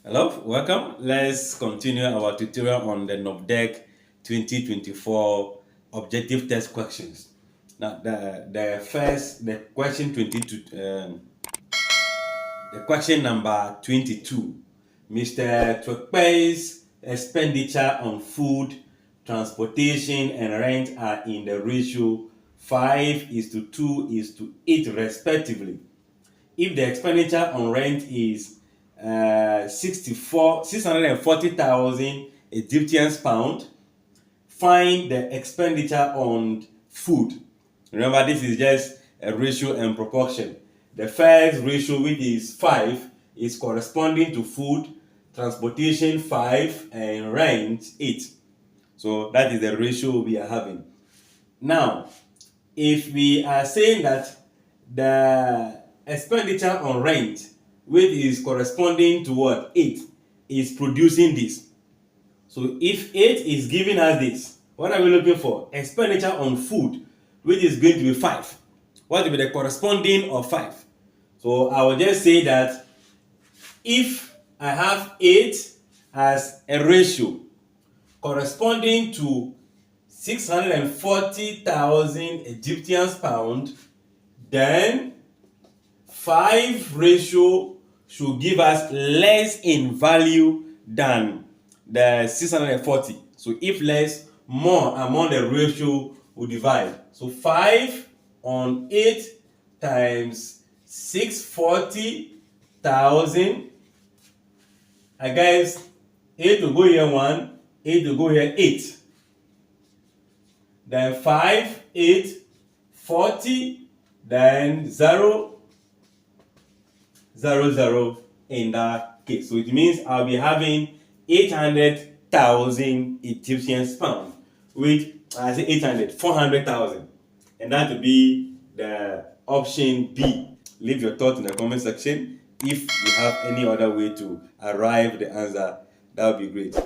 Hello, welcome. Let's continue our tutorial on the NOV-DEC 2024 objective test questions. Now, the question 22, the question number 22. Mr. Twekpe's expenditure on food, transportation, and rent are in the ratio 5:2:8 respectively. If the expenditure on rent is 640,000 Egyptian pound, find the expenditure on food. Remember, this is just a ratio and proportion. The first ratio, which is 5, is corresponding to food, transportation 5, and rent 8. So that is the ratio we are having. Now, if we are saying that the expenditure on rent, which is corresponding to what? 8, is producing this. So if 8 is giving us this, what are we looking for? Expenditure on food, which is going to be 5. What will be the corresponding of 5? So I will just say that if I have 8 as a ratio corresponding to 640,000 Egyptian pound, then 5 ratio should give us less in value than the 640. So if less, more among the ratio will divide. So 5 on 8 times 640,000. Guys, 8 will go here 1, 8 will go here 8. Then 5, 8, 40, then 0, 0, 0 in that case. So it means I'll be having 800,000 Egyptian pounds, which I say 800, 400,000. And that will be the option B. Leave your thoughts in the comment section. If you have any other way to arrive the answer, that would be great.